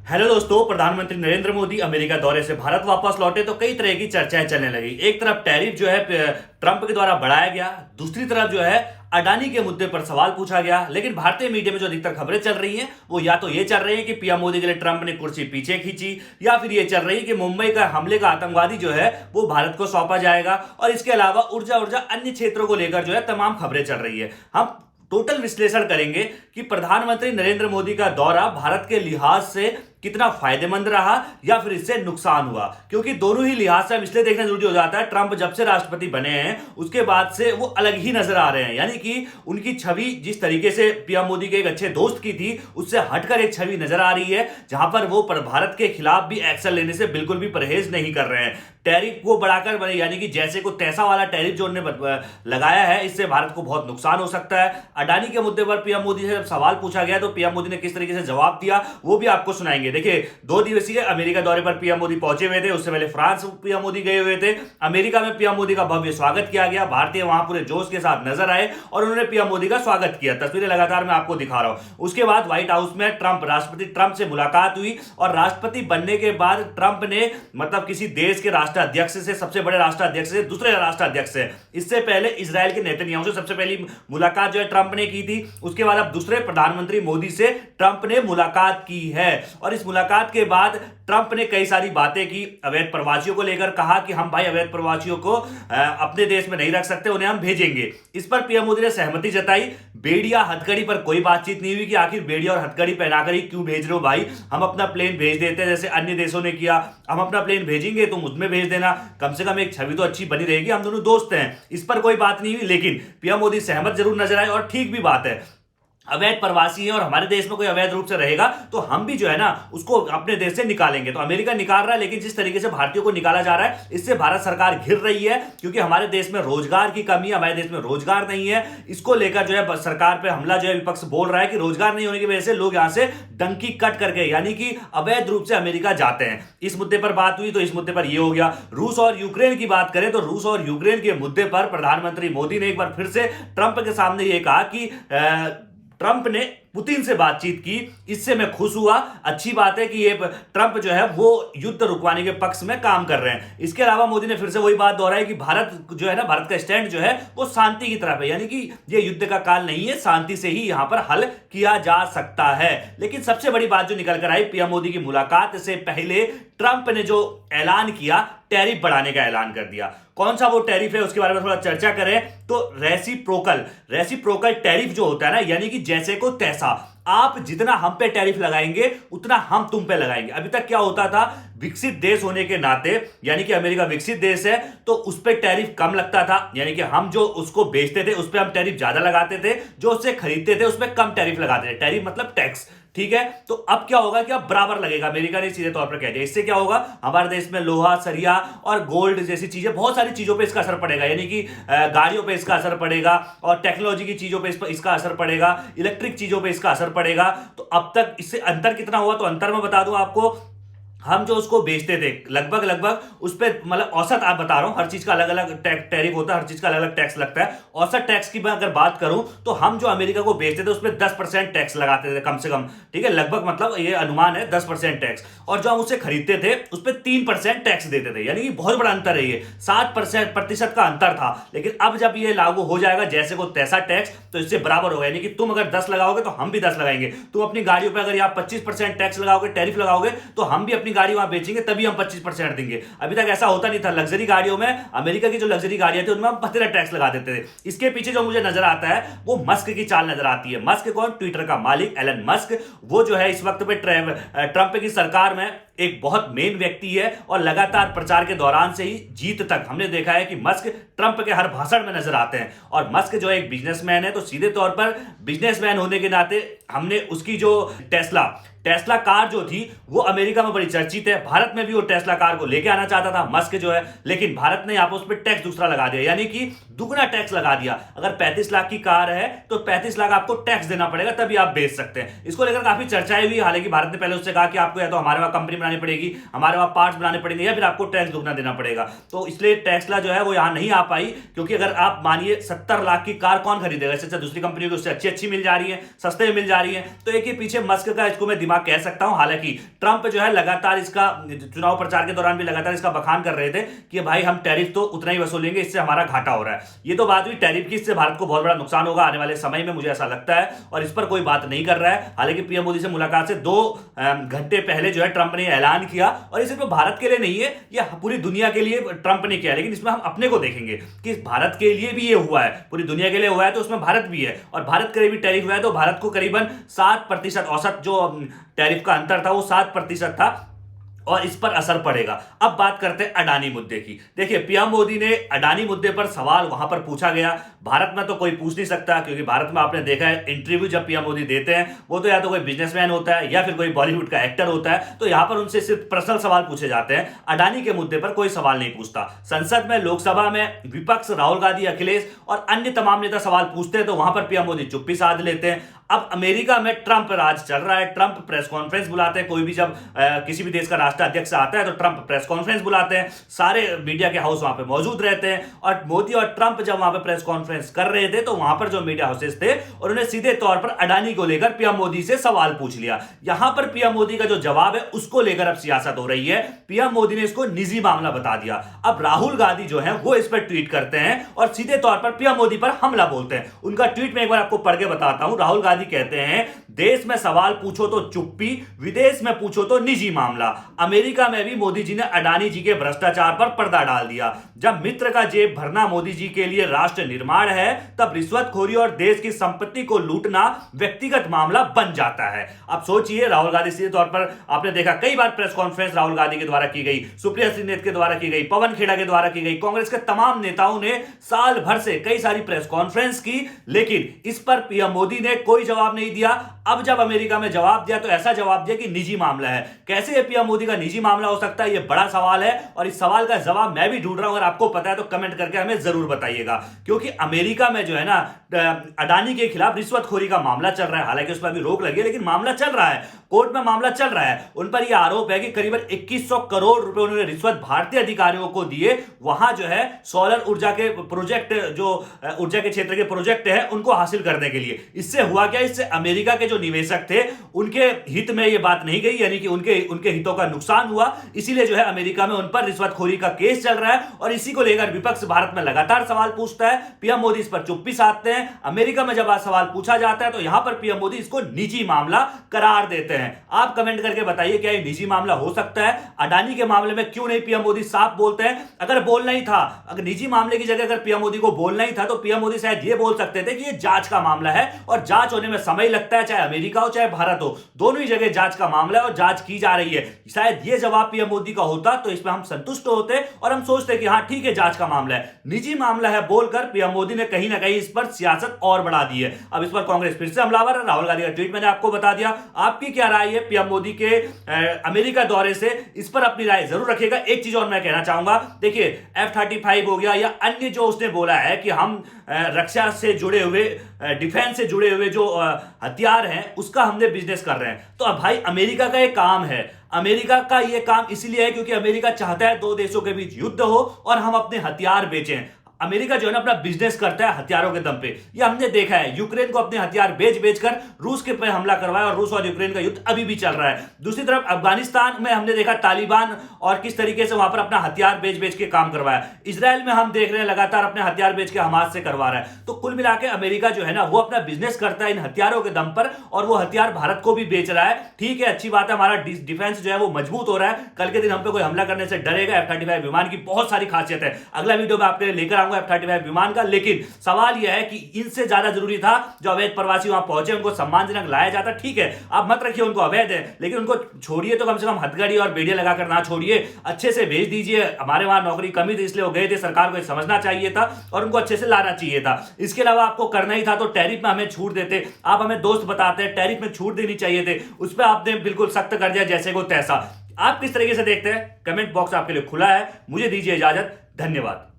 Hello दोस्तों, प्रधानमंत्री Narendra Modi America दौरे से भारत वापस लौटे तो कई तरह की चर्चाएं चलने लगी। एक तरफ टैरिफ जो है ट्रंप के द्वारा बढ़ाया गया, दूसरी तरफ जो है अडानी के मुद्दे पर सवाल पूछा गया। लेकिन भारतीय मीडिया में जो अधिकतर खबरें चल रही हैं वो या तो ये चल रही है कि पीएम मोदी के लिए ट्रंप ने कुर्सी पीछे खींची, या फिर ये चल रही है कि मुंबई का हमले का आतंकवादी जो है वो भारत को सौंपा जाएगा। और इसके अलावा ऊर्जा ऊर्जा अन्य क्षेत्रों को लेकर जो है तमाम खबरें चल रही है। हम टोटल विश्लेषण करेंगे कि प्रधानमंत्री नरेंद्र मोदी का दौरा भारत के लिहाज से कितना फायदेमंद रहा या फिर इससे नुकसान हुआ, क्योंकि दोनों ही लिहाज से हम इसलिए देखना जरूरी हो जाता है। ट्रंप जब से राष्ट्रपति बने हैं उसके बाद से वो अलग ही नजर आ रहे हैं, यानी कि उनकी छवि जिस तरीके से पीएम मोदी के एक अच्छे दोस्त की थी उससे हटकर एक छवि नजर आ रही है, जहां पर वो भारत के खिलाफ भी एक्शन लेने से बिल्कुल भी परहेज नहीं कर रहे हैं। टैरिफ को बढ़ाकर बने, यानी कि जैसे को तैसा वाला टैरिफ जो उन्होंने लगाया है, इससे भारत को बहुत नुकसान हो सकता है। अडानी के मुद्दे पर पीएम मोदी से जब सवाल पूछा गया तो पीएम मोदी ने किस तरीके से जवाब दिया वो भी आपको सुनाएंगे। देखिए, 2 दिवसीय अमेरिका दौरे पर पीएम मोदी पहुंचे हुए थे, उससे पहले फ्रांस पीएम मोदी गए हुए थे। अमेरिका में पीएम मोदी का भव्य स्वागत किया गया, भारतीय वहां पूरे जोश के साथ नजर आए और उन्होंने पीएम मोदी का स्वागत किया। तस्वीरें लगातार मैं आपको दिखा रहा हूं। उसके बाद व्हाइट हाउस में राष्ट्रपति ट्रंप से मुलाकात हुई और राष्ट्रपति बनने के बाद ट्रंप ने मतलब किसी देश के राष्ट्राध्यक्ष से, सबसे बड़े राष्ट्राध्यक्ष से दूसरे राष्ट्राध्यक्ष से, इससे पहले इजराइल के नेतन्याहू से सबसे पहली मुलाकात जो है ट्रंप ने की थी। उसके बाद अब दूसरे प्रधानमंत्री मोदी से ट्रंप ने मुलाकात की है और इस मुलाकात के बाद ट्रंप ने कई सारी बातें की। अवैध प्रवासियों को लेकर कहा कि हम भाई अवैध प्रवासियों को अपने देश में नहीं रख सकते, उन्हें हम भेजेंगे। इस पर पीएम मोदी ने सहमति जताई। बेड़िया हथकड़ी पर कोई बातचीत नहीं हुई कि आखिर बेड़िया और हथकड़ी पहनाकर ही क्यों भेज रहे हो भाई, हम अपना प्लेन भेज देते हैं जैसे अन्य देशों ने किया। हम अपना प्लेन भेजेंगे, तुम उसमें भेज देना, कम से कम एक छवि तो अच्छी बनी रहेगी, हम दोनों दोस्त हैं। इस पर कोई बात नहीं हुई, लेकिन पीएम मोदी सहमत जरूर नजर आए और ठीक भी बात है। अवैध प्रवासी है और हमारे देश में कोई अवैध रूप से रहेगा तो हम भी जो है ना उसको अपने देश से निकालेंगे। तो अमेरिका निकाल रहा है, लेकिन जिस तरीके से भारतीयों को निकाला जा रहा है इससे भारत सरकार घिर रही है, क्योंकि हमारे देश में रोजगार की कमी है, हमारे देश में रोजगार नहीं है। इसको लेकर जो है सरकार पे हमला जो है विपक्ष बोल रहा है कि रोजगार नहीं होने की वजह से लोग यहां से डंकी कट करके, यानी कि अवैध रूप से अमेरिका जाते हैं। इस मुद्दे पर बात हुई तो इस मुद्दे पर यह हो गया। रूस और यूक्रेन की बात करें तो रूस और यूक्रेन के मुद्दे पर प्रधानमंत्री मोदी ने एक बार फिर से ट्रंप के सामने यह कहा कि ट्रंप ने पुतिन से बातचीत की, इससे मैं खुश हुआ। अच्छी बात है कि ये ट्रंप जो है वो युद्ध रुकवाने के पक्ष में काम कर रहे हैं। इसके अलावा मोदी ने फिर से वही बात दोहराई कि भारत जो है ना, भारत का स्टैंड जो है वो शांति की तरफ है, यानी कि ये युद्ध का काल नहीं है, शांति से ही यहां पर हल किया जा सकता है। लेकिन सबसे बड़ी बात जो निकल कर आई, पीएम मोदी की मुलाकात से पहले ट्रंप ने जो ऐलान किया, टैरिफ बढ़ाने का ऐलान कर दिया। कौन सा वो टैरिफ है उसके बारे में थोड़ा चर्चा करें तो रेसिप्रोकल टैरिफ जो होता है ना, यानी कि जैसे को तैसा, आप जितना हम पे टैरिफ लगाएंगे उतना हम तुम पे लगाएंगे। अभी तक क्या होता था, विकसित देश होने के नाते, यानी कि अमेरिका विकसित देश है तो उस पे टैरिफ कम लगता था, यानी कि हम जो उसको बेचते थे उस पे हम टैरिफ ज्यादा लगाते थे, जो उससे खरीदते थे उस पे कम टैरिफ लगाते थे। टैरिफ मतलब टैक्स, ठीक है। तो अब क्या होगा कि अब बराबर लगेगा, अमेरिका ने सीधे तौर पर कह दिया। इससे क्या होगा, हमारे देश में लोहा, सरिया और गोल्ड जैसी चीजें, बहुत सारी चीजों पे इसका असर पड़ेगा, यानी कि गाड़ियों पे इसका असर पड़ेगा और टेक्नोलॉजी की चीजों पे इसका असर पड़ेगा, इलेक्ट्रिक चीजों पे इसका असर पड़ेगा। तो अब तक इससे अंतर कितना हुआ, तो अंतर मैं बता दूं आपको, हम जो उसको बेचते थे लगभग उस पर, मतलब औसत आप बता रहा हूं, हर चीज का अलग अलग टैरिफ होता है, हर चीज का अलग अलग टैक्स लगता है। औसत टैक्स की मैं अगर बात करूं तो हम जो अमेरिका को बेचते थे उस पर 10% टैक्स लगाते थे कम से कम, ठीक है, लगभग, मतलब ये अनुमान है 10% टैक्स। और जो हम उससे खरीदते थे उस पर 3% टैक्स देते थे, यानी कि बहुत बड़ा अंतर है, ये 7% का अंतर था। लेकिन अब जब ये लागू हो जाएगा जैसे को तैसा टैक्स, तो इससे बराबर होगा, यानी कि तुम अगर 10 लगाओगे तो हम भी 10 लगाएंगे। तुम अपनी गाड़ियों पर अगर आप 25% टैक्स लगाओगे, टैरिफ लगाओगे, तो हम भी अपनी गाड़ी वहां बेचेंगे तभी हम 25% देंगे। अभी तक ऐसा होता नहीं था। लग्जरी गाड़ियों में, अमेरिका की जो लग्जरी गाड़ियां थी उनमें हम 15 टैक्स लगा देते थे। इसके पीछे जो मुझे नजर आता है वो मस्क की चाल नजर आती है। मस्क कौन, ट्विटर का मालिक एलन मस्क, वो जो है इस वक्त पे ट्रंप की सरकार में एक बहुत मेन व्यक्ति है और लगातार प्रचार के दौरान से ही जीत तक हमने देखा है कि मस्क ट्रंप के हर भाषण में नजर आते हैं। और मस्क जो एक बिजनेसमैन है, तो सीधे तौर पर बिजनेसमैन होने के नाते हमने उसकी जो टेस्ला कार जो थी वो अमेरिका में बड़ी चर्चित है। भारत में भी वो टेस्ला कार को लेके आना चाहता था मस्क जो है, लेकिन भारत ने यहाँ पर उस पर टैक्स दूसरा लगा दिया, यानी कि दुगना टैक्स लगा दिया। अगर 35 लाख की कार है तो 35 लाख आपको टैक्स देना पड़ेगा, तभी आप बेच सकते हैं। इसको लेकर काफी चर्चाएं हुई। हालांकि भारत ने पहले उससे कहा कि आपको या तो हमारे वहां कंपनी में बनानी पड़ेगी, हमारे वहां पार्ट्स बनाने पड़ेंगे, या फिर आपको टैक्स दुगना देना पड़ेगा। तो इसलिए टेस्ला जो है वो यहां नहीं आ पाई, क्योंकि अगर आप मानिए 70 लाख की कार कौन खरीदेगा, इससे दूसरी कंपनी को उससे अच्छी अच्छी मिल जा रही है, सस्ते में मिल जा रही है। तो एक ही पीछे मस्क का इसको मैं दिमाग कह सकता हूं। हालांकि ट्रंप जो है लगातार इसका चुनाव प्रचार के दौरान भी लगातार इसका बखान कर रहे थे कि भाई हम टैरिफ तो उतना ही वसूलेंगे, इससे हमारा घाटा हो रहा है। ये तो बात हुई टैरिफ की, इससे भारत को बहुत बड़ा नुकसान होगा आने वाले समय में, मुझे ऐसा लगता है, और इस पर कोई बात नहीं कर रहा है। हालांकि पीएम मोदी से मुलाकात से 2 घंटे पहले जो है ट्रंप ने ऐलान किया, और ये सिर्फ भारत के लिए नहीं है, ये पूरी दुनिया के लिए ट्रंप ने किया। लेकिन इसमें हम अपने को देखेंगे कि भारत के लिए भी ये हुआ है, पूरी दुनिया के लिए हुआ है, तो उसमें भारत भी है। और भारत के लिए भी टैरिफ हुआ है, तो भारत को करीबन 7% औसत जो टैरिफ का अंतर था वो 7% था, और इस पर असर पड़ेगा। अब बात करते हैं अडानी मुद्दे की। देखिए, पीएम मोदी ने अडानी मुद्दे पर सवाल वहां पर पूछा गया। भारत में तो कोई पूछ नहीं सकता, क्योंकि भारत में आपने देखा है इंटरव्यू जब पीएम मोदी देते हैं वो तो या तो कोई बिजनेसमैन होता है या फिर कोई बॉलीवुड का एक्टर होता है, तो यहां पर उनसे सिर्फ पर्सनल सवाल पूछे जाते हैं। अडानी के मुद्दे पर कोई सवाल नहीं पूछता। संसद में, लोकसभा में विपक्ष राहुल गांधी, अखिलेश और अन्य तमाम नेता सवाल पूछते हैं, तो वहां पर पीएम मोदी चुप्पी साध लेते हैं। अब अमेरिका में ट्रंप राज चल रहा है। ट्रंप प्रेस कॉन्फ्रेंस बुलाते हैं, कोई भी जब किसी भी देश का राष्ट्राध्यक्ष आता है तो ट्रंप प्रेस कॉन्फ्रेंस बुलाते हैं, सारे मीडिया के हाउस वहां पे मौजूद रहते हैं। और मोदी और ट्रंप जब वहां पे प्रेस कॉन्फ्रेंस कर रहे थे, तो वहां पर जो मीडिया हाउसेस थे उन्होंने सीधे तौर पर अडानी को लेकर पीएम मोदी से सवाल पूछ लिया। यहां पर पीएम मोदी का जो जवाब है उसको लेकर अब सियासत हो रही है। पीएम मोदी ने इसको निजी मामला बता दिया। अब राहुल गांधी जो है वो इस पर ट्वीट करते हैं और सीधे तौर पर पीएम मोदी पर हमला बोलते हैं। उनका ट्वीट में एक बार आपको पढ़ के बताता हूं। राहुल गांधी कहते हैं, देश में सवाल पूछो तो चुप्पी, विदेश में पूछो तो निजी मामला। अमेरिका में भी मोदी जी ने अडानी जी के भ्रष्टाचार पर पर्दा डाल दिया। जब मित्र का जेब भरना मोदी जी के लिए राष्ट्र निर्माण है, तब रिश्वतखोरी और देश की संपत्ति को लूटना व्यक्तिगत मामला बन जाता है। अब सोचिए, राहुल गांधी सीधे तौर पर आपने देखा कई बार प्रेस कॉन्फ्रेंस राहुल गांधी के द्वारा की गई, सुप्रिया सिंह के द्वारा की गई, पवन खेड़ा के द्वारा की गई, कांग्रेस के तमाम नेताओं ने साल भर से कई सारी प्रेस कॉन्फ्रेंस की, लेकिन इस पर पीएम मोदी ने कोई जवाब नहीं दिया। अब जब अमेरिका में जवाब दिया तो ऐसा जवाब दिया कि निजी मामला है। कैसे पीएम मोदी का निजी मामला हो सकता है, यह बड़ा सवाल है, और इस सवाल का जवाब मैं भी ढूंढ रहा हूं। अगर आपको पता है तो कमेंट करके हमें जरूर बताइएगा। क्योंकि अमेरिका में जो है ना, अडानी के खिलाफ रिश्वतखोरी का मामला चल रहा है। हालांकि उस पर अभी रोक लगी है, लेकिन मामला चल रहा है, कोर्ट में मामला चल रहा है। उन पर यह आरोप है कि करीबन 2100 करोड़ रुपए उन्होंने रिश्वत भारतीय अधिकारियों को दिए। वहां जो है सोलर ऊर्जा के प्रोजेक्ट, जो ऊर्जा के क्षेत्र के प्रोजेक्ट है, उनको हासिल करने के लिए। इससे हुआ क्या, इससे अमेरिका के जो निवेशक थे उनके हित में यह बात नहीं गई, यानी कि उनके हितों का नुकसान हुआ। इसीलिए जो है अमेरिका में उन पर रिश्वतखोरी का केस चल रहा है, और इसी को लेकर विपक्ष भारत में लगातार सवाल पूछता है। पीएम मोदी इस पर चुप्पी साधते हैं। अमेरिका में जब आज सवाल पूछा जाता है तो यहां पर पीएम मोदी इसको निजी मामला करार देते हैं। आप कमेंट करके बताइए, क्या यह निजी मामला हो सकता है? अडानी के मामले में क्यों नहीं पीएम मोदी साफ बोलते हैं? अगर बोलना ही था, अगर निजी मामले की जगह अगर पीएम मोदी को बोलना ही था, तो पीएम मोदी शायद यह बोल सकते थे कि यह जांच का मामला है, और जांच होने में समय लगता है, चाहे अमेरिका हो चाहे भारत हो, दोनों ही जगह जांच का मामला है और जांच की जा रही है। शायद यह जवाब पीएम मोदी का होता तो इसमें हम संतुष्ट होते और हम सोचते कि हां ठीक है, जांच का मामला है। निजी मामला है बोलकर पीएम मोदी ने कहीं ना कहीं इस पर सियासत और बढ़ा दी है। अब इस पर कांग्रेस फिर से हमलावर है। राहुल गांधी का ट्वीट मैंने आपको बता दिया। आपकी क्या राय है पीएम मोदी के अमेरिका दौरे से? इस पर अपनी राय जरूर रखिएगा। एक चीज और मैं कहना चाहूंगा, देखिए F-35 हो गया या अन्य जो उसने बोला है कि हम रक्षा से जुड़े हुए, डिफेंस से जुड़े हुए जो हथियार हैं उसका हमने बिजनेस कर रहे हैं। तो अब भाई अमेरिका का एक काम है, अमेरिका का यह काम इसलिए है क्योंकि अमेरिका चाहता है दो देशों के बीच युद्ध हो और हम अपने हथियार बेचें। अमेरिका जो है ना अपना बिजनेस करता है हथियारों के दम पे। ये हमने देखा है, यूक्रेन को अपने हथियार बेच बेचकर रूस के पे हमला करवाया, और रूस और यूक्रेन का युद्ध अभी भी चल रहा है। दूसरी तरफ अफगानिस्तान में हमने देखा तालिबान और किस तरीके से वहां पर अपना हथियार बेच बेच के काम करवाया। इजराइल में हम देख रहे हैं लगातार अपने हथियार बेच के हमास से करवा रहा है। तो कुल मिला के अमेरिका जो है ना वो अपना बिजनेस करता है इन हथियारों के दम पर, और वो हथियार भारत को भी बेच रहा है। ठीक है, अच्छी बात है, हमारा डिफेंस जो है वो मजबूत हो रहा है। कल के दिन हम पे कोई हमला करने से डरेगा। F-35 विमान की बहुत सारी खासियत है, अगला वीडियो में आपके लिए लेकर आऊंगा F-35 विमान का। लेकिन सवाल यह है कि इनसे ज्यादा जरूरी था जो अवैध प्रवासी वहां पहुंचे, उनको सम्मानजनक लाया जाता। ठीक है, आप मत रखिए उनको, अवैध है, लेकिन उनको छोड़िए तो कम से कम हथकड़ी और बेड़ियां लगाकर ना छोड़िए, अच्छे से भेज दीजिए। हमारे वहां नौकरी कमी थी इसलिए वो गए थे, सरकार को समझना चाहिए था और उनको अच्छे से लाना चाहिए था। इसके अलावा आपको करना ही था तो टैरिफ में हमें छूट देते। आप हमें दोस्त बताते हैं, टैरिफ में छूट देनी चाहिए थे, उस पर आपने बिल्कुल सख्त कर दिया जैसे को तैसा। आप किस तरीके से देखते हैं? कमेंट बॉक्स आपके लिए खुला है। मुझे दीजिए इजाजत, धन्यवाद।